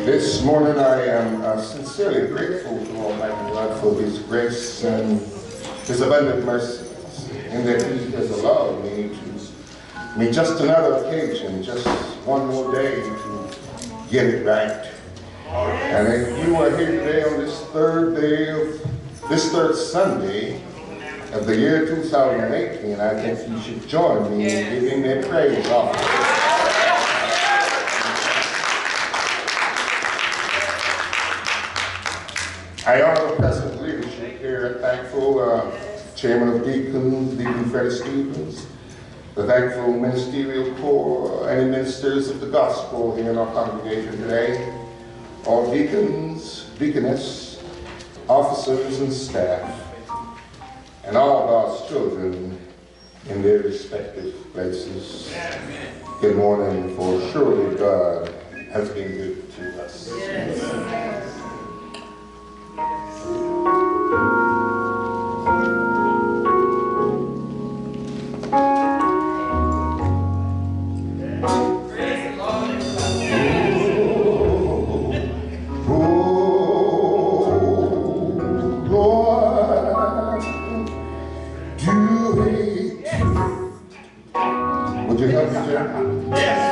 This morning I am sincerely grateful to Almighty God for His grace and His abundant mercies, in that He has allowed me just another occasion, just one more day to get it right. And if you are here today on this third Sunday of the year 2018, I think you should join me in giving that praise offering. I honor the present leadership here, thankful Chairman of Deacons, Deacon Freddie Stevens, the thankful ministerial corps, and ministers of the gospel here in our congregation today, all deacons, deaconess, officers, and staff, and all God's children in their respective places. Good morning, for surely God has been good to us. Would you help me, Jim? Yes.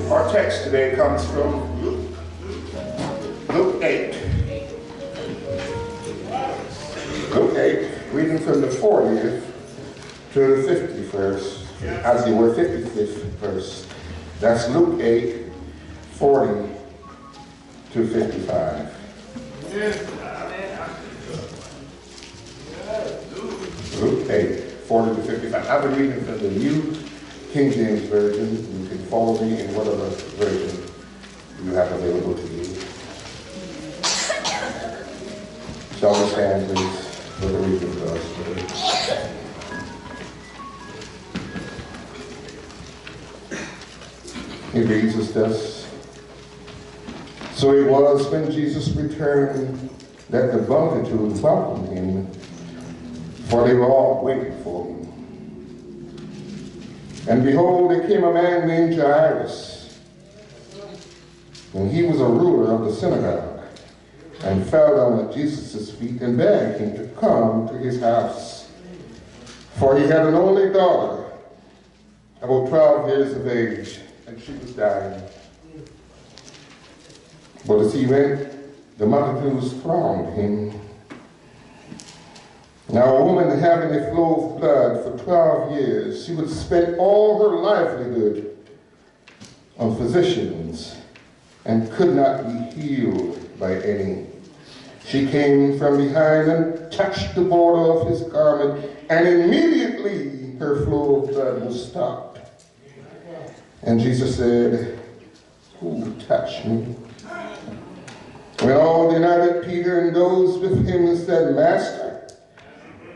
Our text today comes from Luke to the 51st, as they were 55th verse. That's Luke 8, 40 to 55. Luke 8, 40 to 55. I've been reading from the New King James Version. You can follow me in whatever version you have available to you. Shall we stand, please, for the reading of God's word? It reads as thus. So it was when Jesus returned that the multitude welcomed him, for they were all waiting for him. And behold, there came a man named Jairus, and he was a ruler of the synagogue, and fell down at Jesus' feet and begged him to come to his house. For he had an only daughter, about 12 years of age, and she was dying. But as he went, the multitudes thronged him. Now a woman having a flow of blood for 12 years, she would spend all her livelihood on physicians and could not be healed by any. She came from behind and touched the border of his garment, and immediately her flow of blood was stopped. And Jesus said, "Who touched me?" When all denied Peter and those with him and said, "Master,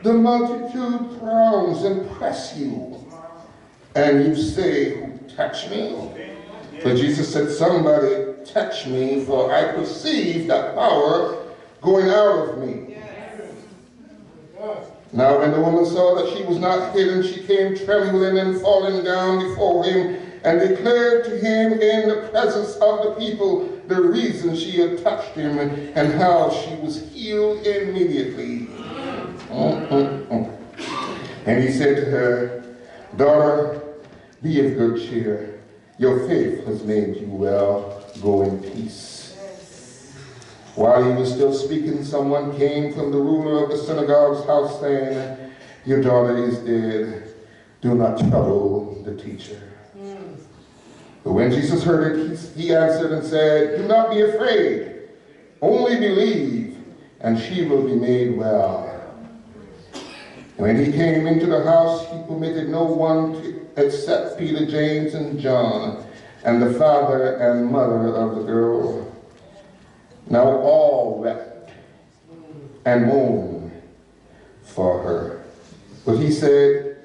the multitude throngs and press you, and you say, 'Who touched me?'" But Jesus said, "Somebody touched me, for I perceive that power going out of me." Now when the woman saw that she was not hidden, she came trembling and falling down before him, and declared to him in the presence of the people the reason she had touched him, and how she was healed immediately. And he said to her, "Daughter, be of good cheer. Your faith has made you well. Go in peace." While he was still speaking, someone came from the ruler of the synagogue's house, saying, "Your daughter is dead. Do not trouble the teacher." But when Jesus heard it, he answered and said, "Do not be afraid. Only believe, and she will be made well." And when he came into the house, he permitted no one except Peter, James, and John, and the father and mother of the girl. Now all wept and mourned for her. But he said,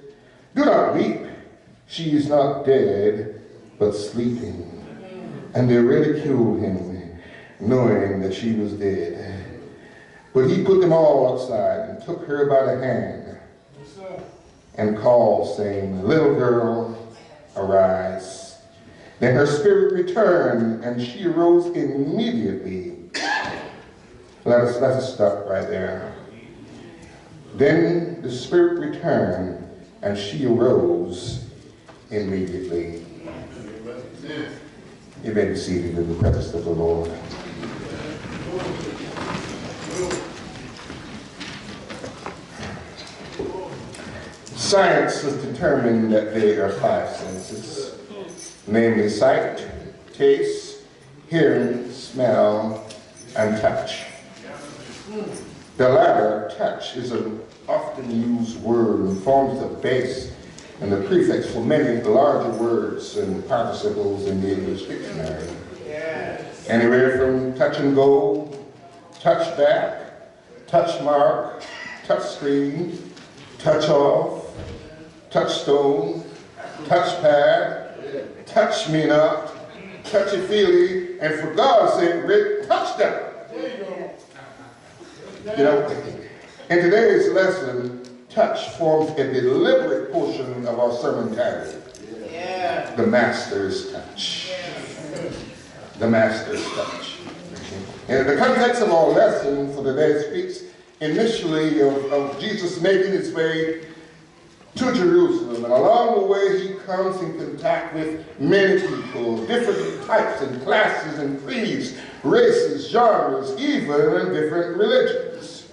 "Do not weep. She is not dead, but sleeping." And they ridiculed him, knowing that she was dead. But he put them all outside and took her by the hand and called, saying, "Little girl, arise." Then her spirit returned, and she arose immediately. Let us stop right there. Then the spirit returned, and she arose immediately. You may be seated in the presence of the Lord. Science has determined that there are 5 senses, namely sight, taste, hearing, smell, and touch. The latter, touch, is an often used word and forms the base and the prefix for many larger words and participles in the English dictionary. Anywhere from touch and go, touch back, touch mark, touch screen, touch off, touchstone, touchpad, touch me not, touchy-feely, and for God's sake, Rick, touchdown. You know, in today's lesson, touch forms a deliberate portion of our sermon title. The Master's Touch. The Master's Touch. And the context of our lesson for today speaks initially of Jesus making his way to Jerusalem. And along the way, he comes in contact with many people, different types and classes and creeds, races, genres, even different religions.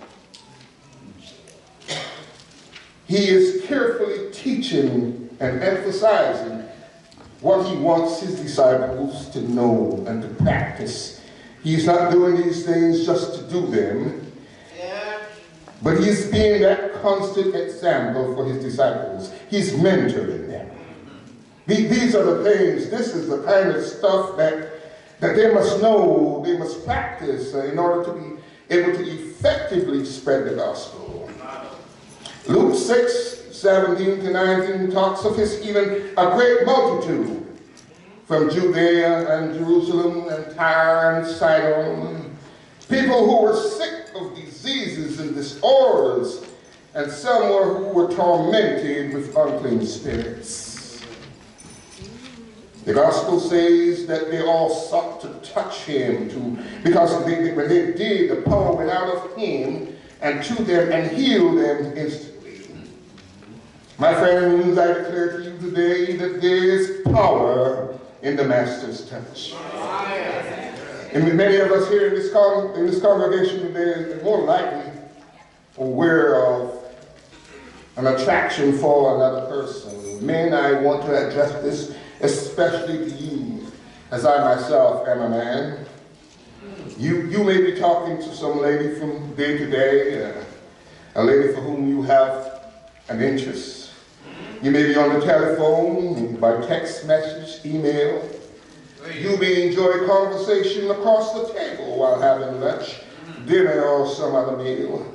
He is carefully teaching and emphasizing what he wants his disciples to know and to practice. He's not doing these things just to do them, but he's being that constant example for his disciples. He's mentoring them. These are the things, this is the kind of stuff that they must know, they must practice in order to be able to effectively spread the gospel. Luke 6:17 to 19 talks of his healing a great multitude from Judea and Jerusalem and Tyre and Sidon, people who were sick of diseases and disorders, and some who were tormented with unclean spirits. The gospel says that they all sought to touch him, because when they did, the power went out of him and to them and healed them instantly. My friends, I declare to you today that there is power in the Master's touch. And many of us here in this congregation today are more likely aware of an attraction for another person. Men, I want to address this especially to you, as I myself am a man. You may be talking to some lady from day to day, a lady for whom you have an interest. You may be on the telephone, by text message, email. You may enjoy conversation across the table while having lunch, dinner, or some other meal.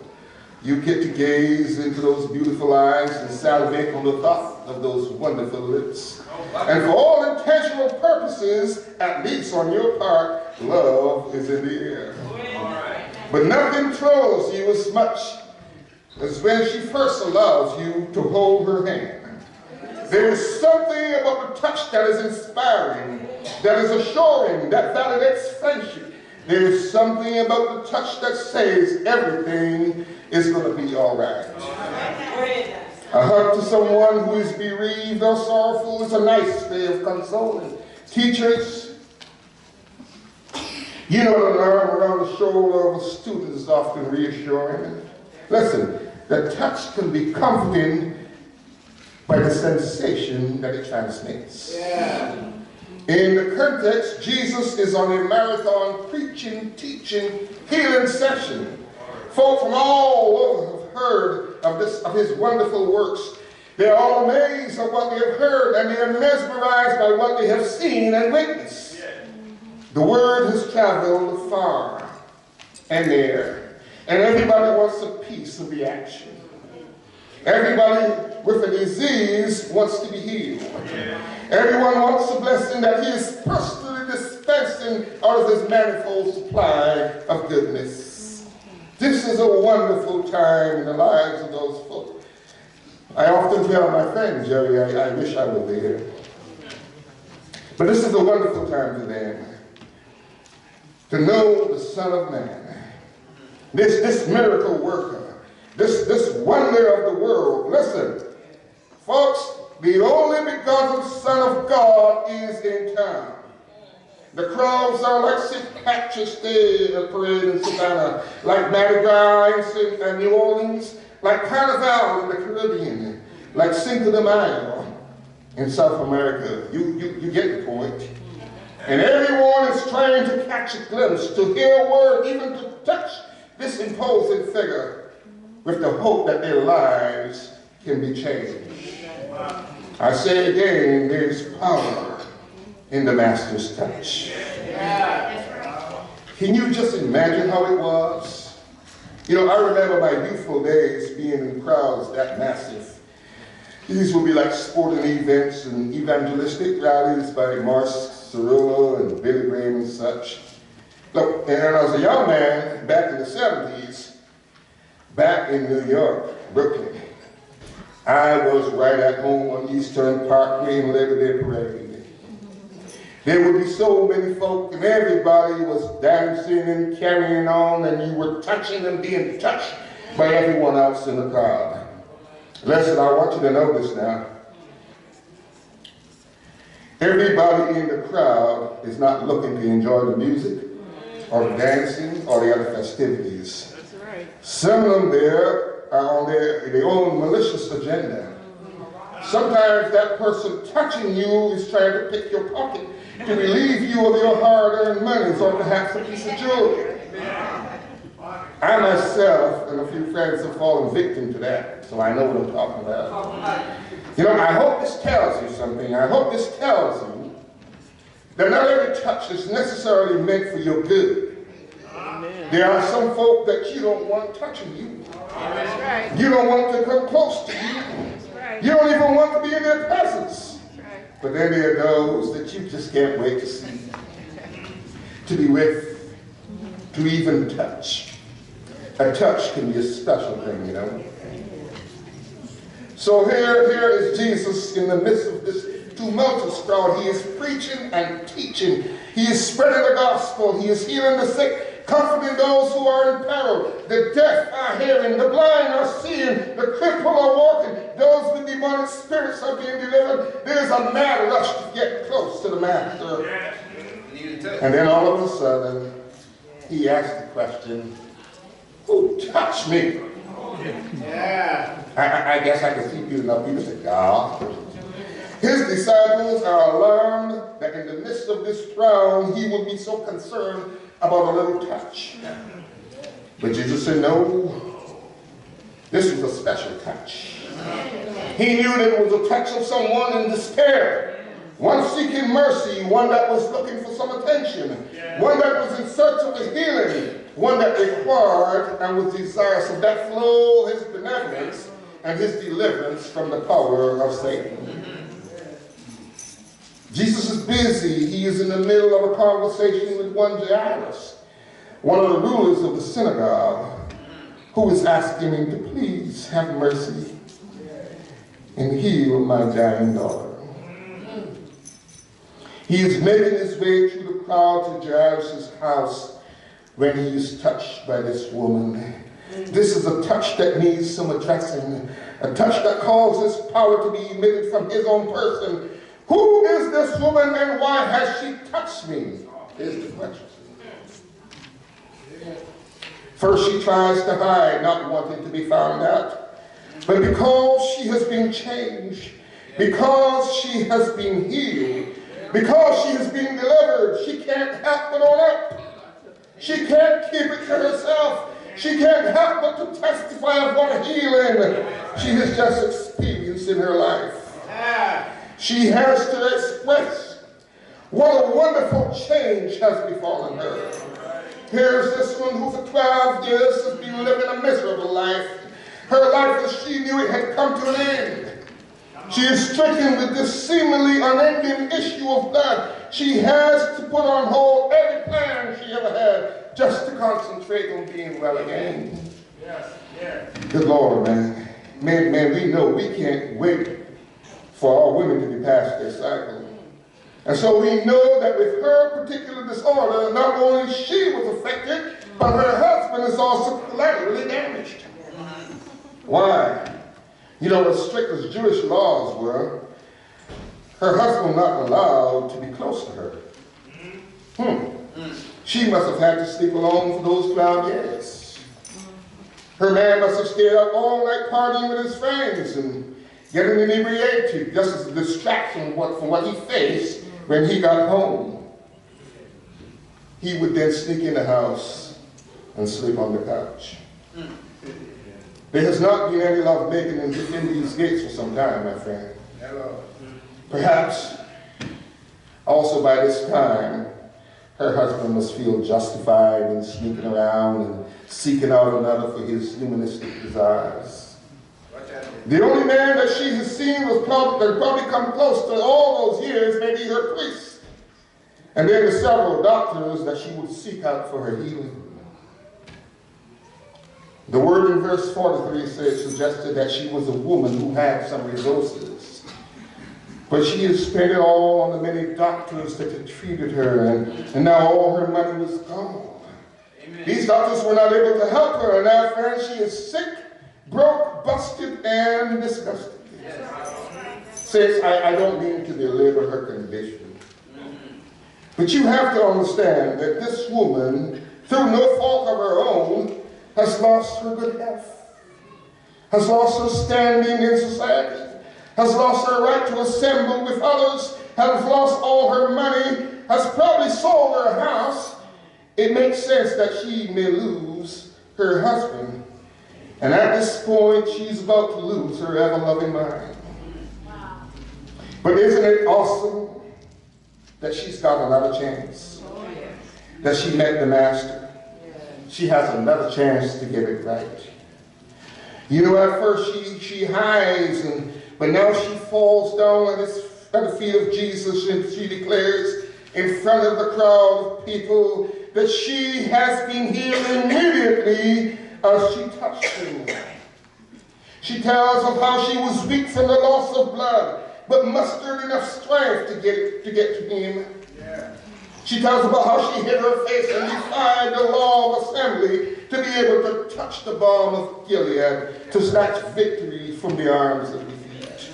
You get to gaze into those beautiful eyes and salivate on the thought of those wonderful lips. And for all intentional purposes, at least on your part, love is in the air. But nothing thrills you as much as when she first allows you to hold her hand. There is something about the touch that is inspiring, that is assuring, that validates friendship. There is something about the touch that says everything is going to be all right. A hug to someone who is bereaved or sorrowful is a nice way of consoling. Teachers, you know, an arm around the shoulder of a student is often reassuring. Listen, the touch can be comforting by the sensation that it transmits. In the context, Jesus is on a marathon preaching, teaching, healing session. Folk from all over have heard of his wonderful works. They're all amazed at what they have heard, and they are mesmerized by what they have seen and witnessed. The word has traveled far and near, and everybody wants a piece of the action. Everybody with a disease wants to be healed. Everyone wants a blessing that he is personally dispensing out of his manifold supply of goodness. This is a wonderful time in the lives of those folk. I often tell my friend Jerry, I wish I were there. But this is a wonderful time for them to know the Son of Man, this miracle worker, this wonder of the world. Listen, folks, the only begotten Son of God is in town. The crowds are like St. Patrick's Day parade in Savannah, like Mardi Gras in New Orleans, like Carnival in the Caribbean, like Cinco de Mayo in South America. You get the point. And everyone is trying to catch a glimpse, to hear a word, even to touch this imposing figure with the hope that their lives can be changed. I say again, there's power in the Master's touch. Can you just imagine how it was? You know, I remember my youthful days being in crowds that massive. These would be like sporting events and evangelistic rallies by Mars Cirillo and Billy Graham and such. Look, and I was a young man back in the 70s, back in New York, Brooklyn. I was right at home on Eastern Parkway in Labor Day Parade. There would be so many folk, and everybody was dancing and carrying on, and you were touching and being touched by everyone else in the crowd. Listen, I want you to know this now. Everybody in the crowd is not looking to enjoy the music or the dancing or the other festivities. That's right. Some of them there on their own malicious agenda. Sometimes that person touching you is trying to pick your pocket to relieve you of your hard-earned monies or perhaps a piece of jewelry. I myself and a few friends have fallen victim to that, so I know what I'm talking about. You know, I hope this tells you something. I hope this tells you that not every touch is necessarily meant for your good. Amen. There are some folk that you don't want touching you. That's right. You don't want to come close to you. That's right. You don't even want to be in their presence. That's right. But then there are those that you just can't wait to see, to be with, to even touch. A touch can be a special thing, you know. So here is Jesus in the midst of this tumultuous crowd. He is preaching and teaching. He is spreading the gospel. He is healing the sick, comforting those who are in peril. The deaf are hearing, the blind are seeing, the crippled are walking, those with demonic spirits are being delivered. There's a mad rush to get close to the Master. And then all of a sudden, he asked the question, who touched me? Yeah. I guess I can see enough people say, God. His disciples are alarmed that in the midst of this crowd, he would be so concerned about a little touch. But Jesus said, no, this was a special touch. He knew that it was a touch of someone in despair, one seeking mercy, one that was looking for some attention, one that was in search of a healing, one that required and was desirous of that flow his benevolence and his deliverance from the power of Satan. Jesus is busy. He is in the middle of a conversation with one Jairus, one of the rulers of the synagogue, who is asking him to please have mercy and heal my dying daughter. He is making his way through the crowd to Jairus' house when he is touched by this woman. This is a touch that needs some addressing, a touch that causes power to be emitted from his own person. Who is this woman and why has she touched me? Is the question. First she tries to hide, not wanting to be found out. But because she has been changed, because she has been healed, because she has been delivered, she can't help but own up. She can't keep it to herself. She can't help but to testify of what a healing she has just experienced in her life. She has to express what a wonderful change has befallen her. Here's this one who for 12 years has been living a miserable life. Her life as she knew it had come to an end. She is stricken with this seemingly unending issue of blood. She has to put on hold every plan she ever had just to concentrate on being well again. Yes, yes. Good Lord, man. Man, we know we can't wait for our women to be past their cycle. And so we know that with her particular disorder, not only she was affected, but her husband is also collaterally damaged. Why? You know, as strict as Jewish laws were, her husband not allowed to be close to her. She must have had to sleep alone for those 12 years. Her man must have stayed up all night partying with his friends and getting inebriated just as a distraction from what he faced when he got home. He would then sneak in the house and sleep on the couch. There has not been any love making in these gates for some time, my friend. Perhaps also by this time, her husband must feel justified in sneaking around and seeking out another for his humanistic desires. The only man that she has seen that probably come close to all those years may be her priest. And then the several doctors that she would seek out for her healing. The word in verse 43 suggested that she was a woman who had some resources. But she had spent it all on the many doctors that had treated her, and now all her money was gone. Amen. These doctors were not able to help her, and now, friends, she is sick, broke, busted, and disgusted. Yes. Says, I don't mean to belabor her condition. But you have to understand that this woman, through no fault of her own, has lost her good health. has lost her standing in society, has lost her right to assemble with others, has lost all her money, has probably sold her house, it makes sense that she may lose her husband. And at this point, she's about to lose her ever-loving mind. Wow. But isn't it awesome that she's got another chance? Oh, yes. That she met the Master. Yes. She has another chance to get it right. You know, at first she hides, but now she falls down at the feet of Jesus, and she declares in front of the crowd of people that she has been healed immediately as she touched him. She tells of how she was weak from the loss of blood, but mustered enough strength to get to him. Yeah. She tells about how she hid her face and defied the law of assembly to be able to touch the balm of Gilead, to snatch victory from the arms of defeat,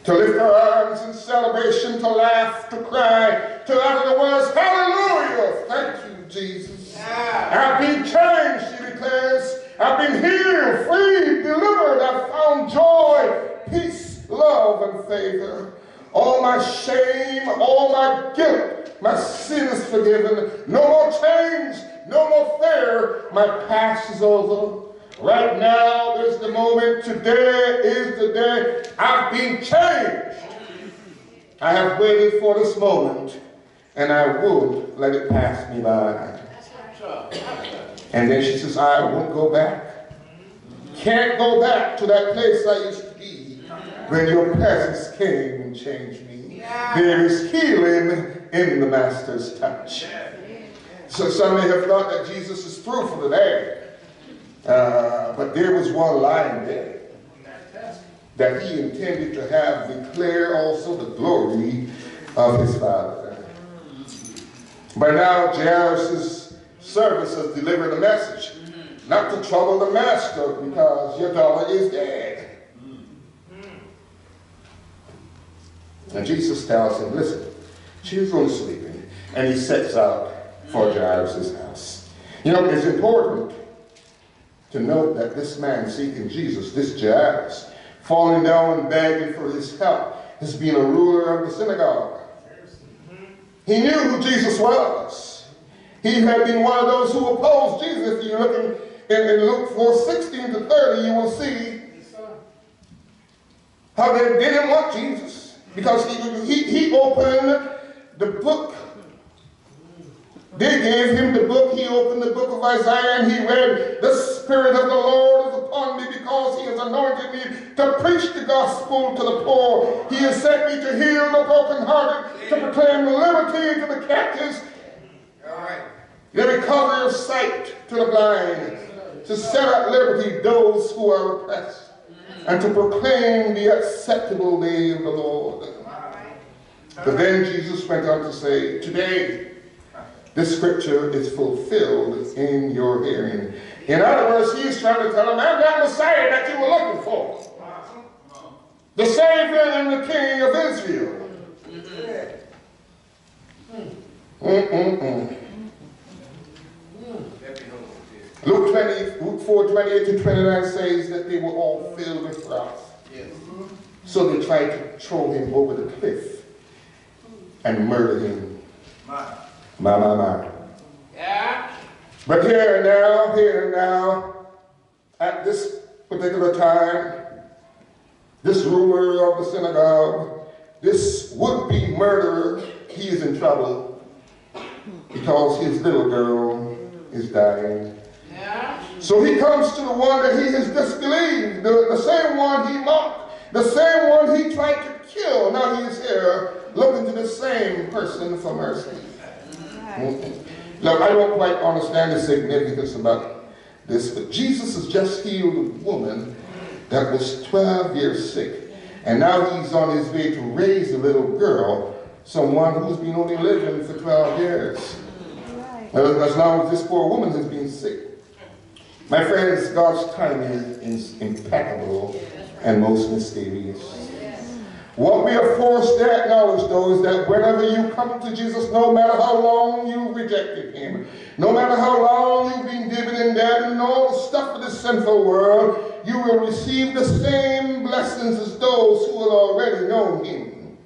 to lift her arms in celebration, to laugh, to cry, to utter the words, "Hallelujah! Thank you, Jesus. I've been changed," she declares. "I've been healed, freed, delivered. I've found joy, peace, love, and favor. All my shame, all my guilt, my sin is forgiven. No more change, no more fear. My past is over. Right now is the moment. Today is the day. I've been changed. I have waited for this moment, and I won't let it pass me by." And then she says, "I won't go back. Can't go back to that place I used to be when your presence came and changed me. There is healing in the Master's touch." So some may have thought that Jesus is through for the day. But there was one line there that he intended to have declare also the glory of his Father. By now, Jairus' service has delivered a message, not to trouble the Master because your daughter is dead. And Jesus tells him, "Listen, she's only sleeping," and he sets out for Jairus' house. You know, it's important to note that this man seeking Jesus, this Jairus, falling down and begging for his help, has been a ruler of the synagogue. He knew who Jesus was. He had been one of those who opposed Jesus. If you look in Luke 4:16 to 30, you will see how they didn't want Jesus because he opened the book. They gave him the book. He opened the book of Isaiah and he read, "The Spirit of the Lord is upon me because he has anointed me to preach the gospel to the poor. He has sent me to heal the brokenhearted, to proclaim liberty to the captives, the recovery of sight to the blind, to set at liberty those who are oppressed, and to proclaim the acceptable day of the Lord." But then Jesus went on to say, "Today, this scripture is fulfilled in your hearing." In other words, he's trying to tell them, I'm that Messiah that you were looking for. The Savior and the King of Israel. Luke 4:28 to 29 says that they were all filled with wrath. So they tried to throw him over the cliff and murder him. My. Yeah. But here and now, at this particular time, this ruler of the synagogue, this would-be murderer, he is in trouble because his little girl is dying. Yeah. So he comes to the one that he has disbelieved, the same one he mocked, the same one he tried to kill. Now he is here looking to the same person for mercy. Look, I don't quite understand the significance about this, but Jesus has just healed a woman that was 12 years sick. And now he's on his way to raise a little girl, someone who's been only living for 12 years. As long as this poor woman has been sick. My friends, God's timing is impeccable and most mysterious. What we are forced to acknowledge, though, is that whenever you come to Jesus, no matter how long you rejected him, no matter how long you've been dipping in debt and all the stuff of this sinful world, you will receive the same blessings as those who have already known him.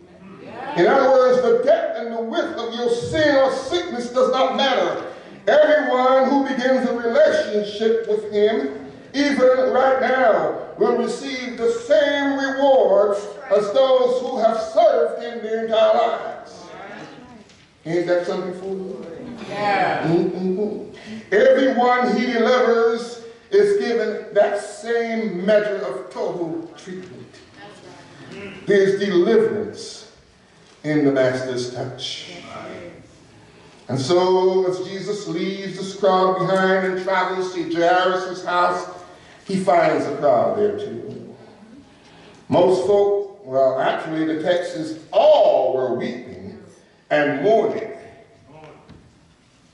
In other words, the depth and the width of your sin or sickness does not matter. Everyone who begins a relationship with him, even right now, will receive the same rewards as those who have served him their entire lives. Ain't that something for you? Yeah. Everyone he delivers is given that same measure of total treatment. There's deliverance in the Master's touch. And so as Jesus leaves this crowd behind and travels to Jairus' house, he finds a crowd there too. Most folk, well, actually the text is all were weeping and mourning.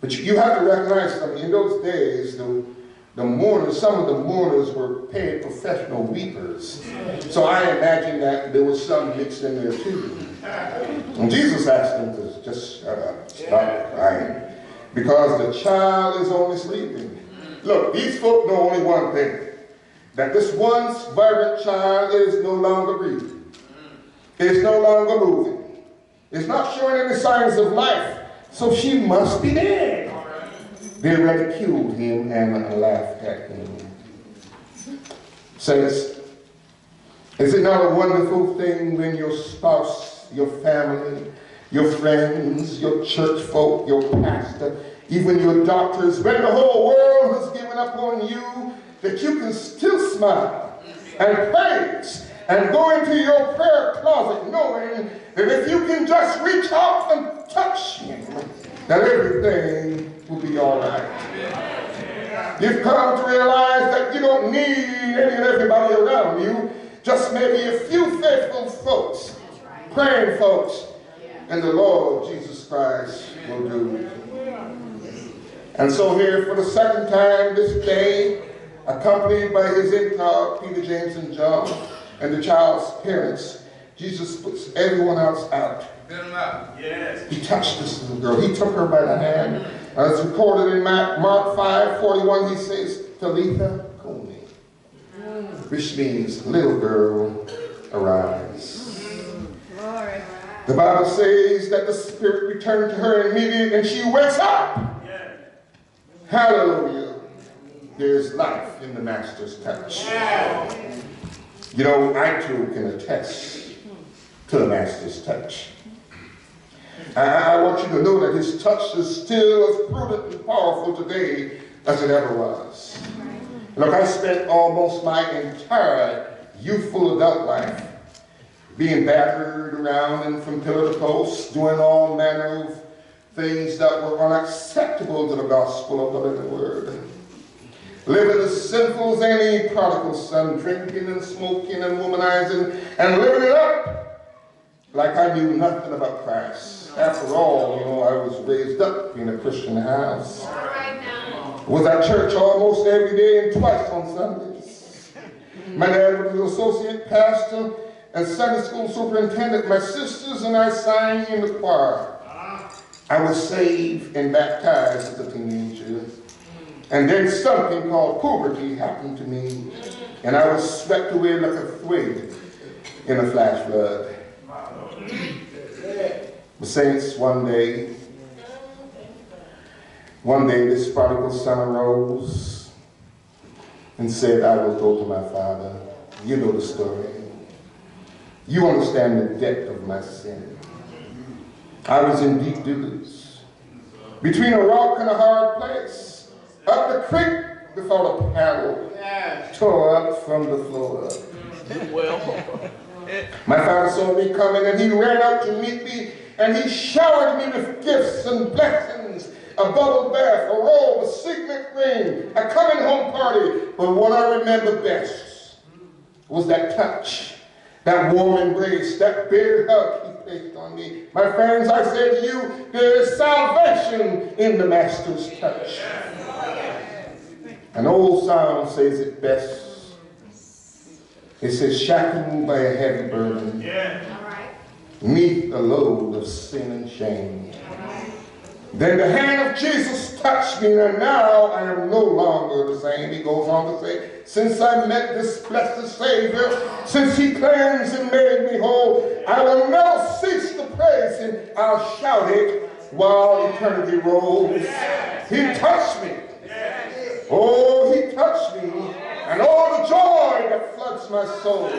But you have to recognize something. In those days, the mourners, some of the mourners were paid professional weepers. So I imagine that there was some mixed in there too. And Jesus asked them to just shut up, stop crying, because the child is only sleeping. Look, these folk know only one thing, that this once vibrant child is no longer breathing. It's no longer moving. It's not showing any signs of life, so she must be dead. They ridiculed him and laughed at him. Saints, is it not a wonderful thing when your spouse, your family, your friends, your church folk, your pastor, even your doctors, when the whole world has given up on you, that you can still smile and praise and go into your prayer closet knowing that if you can just reach out and touch him, that everything will be all right. You've come to realize that you don't need any and everybody around you, just maybe a few faithful folks, praying folks, and the Lord Jesus Christ will do it. And so here for the second time this day, accompanied by his entire Peter, James, and John, and the child's parents, Jesus puts everyone else out. Yes. He touched this little girl. He took her by the hand. As recorded in Mark 5:41, he says, Talitha Kumi, which means, little girl, arise. Glory. The Bible says that the Spirit returned to her immediately and she wakes up. Yes. Hallelujah. There's life in the Master's touch. Yes. You know, I too can attest to the Master's touch. I want you to know that his touch is still as prudent and powerful today as it ever was. Look, I spent almost my entire youthful adult life being battered around and from pillar to post, doing all manner of things that were unacceptable to the gospel of the living word. Living as sinful as any prodigal son, drinking and smoking and womanizing and living it up like I knew nothing about Christ. After all, you know, I was raised up in a Christian house. Was at church almost every day and twice on Sundays. My dad was an associate pastor and Sunday school superintendent. My sisters and I sang in the choir. I was saved and baptized as a teenager. And then something called puberty happened to me, and I was swept away like a twig in a flash flood. The saints, one day, this prodigal son arose and said, I will go to my father. You know the story. You understand the depth of my sin. I was in deep deuce, between a rock and a hard place, up the creek before the paddle tore up from the floor. My father saw me coming and he ran out to meet me and he showered me with gifts and blessings, a bubble bath, a robe, a signet ring, a coming home party. But what I remember best was that touch, that warm embrace, that big hug he placed on me. My friends, I say to you, there is salvation in the Master's touch. An old song says it best. It says, shackled by a heavy burden. 'neath the load of sin and shame. Then the hand of Jesus touched me, and now I am no longer the same. He goes on to say, since I met this blessed Savior, since he cleansed and made me whole, I will never cease to praise him. I'll shout it while eternity rolls. He touched me. Oh, he touched me. And all the joy that floods my soul.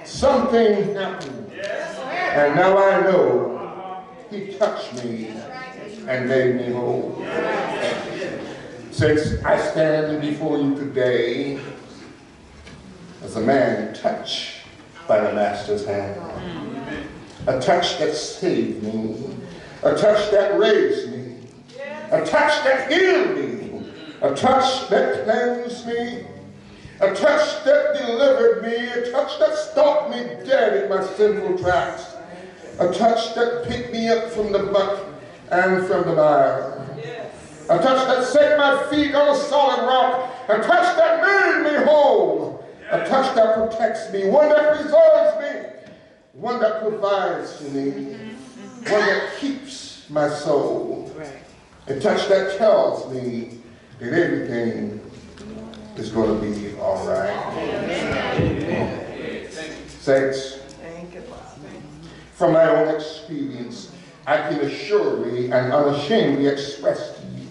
Something happened. And now I know he touched me and made me whole. Since I stand before you today as a man touched by the Master's hand, a touch that saved me, a touch that raised me, a touch that healed me, a touch that cleansed me, a touch that delivered me, a touch that stopped me dead in my sinful tracks, a touch that picked me up from the muck and from the mire, a touch that set my feet on a solid rock, a touch that made me whole, a touch that protects me, one that preserves me, one that provides for me, one that keeps my soul, a touch that tells me that everything is going to be all right. Saints, from my own experience, I can assuredly and unashamedly express to you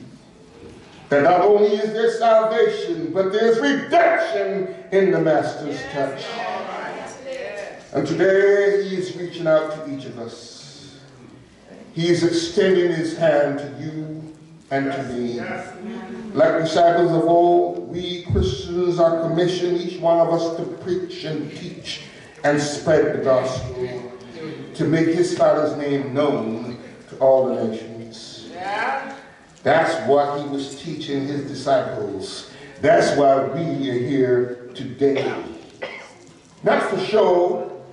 that not only is there salvation, but there's redemption in the Master's touch. And today he is reaching out to each of us. He is extending his hand to you and to me. Like disciples of old, we Christians are commissioned, each one of us, to preach and teach and spread the gospel, to make his Father's name known to all the nations. That's what he was teaching his disciples. That's why we are here today. Not for show,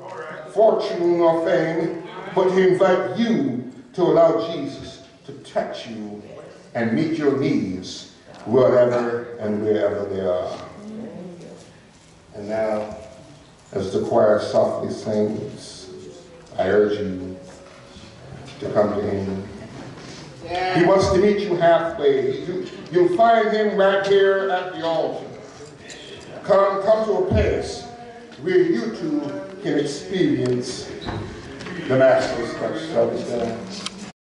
fortune, or fame, but to invite you to allow Jesus to touch you and meet your needs wherever and wherever they are. And now, as the choir softly sings, I urge you to come to him. He wants to meet you halfway. You'll find him right here at the altar. Come to a place where you too can experience the Master's touch. Shall we stand?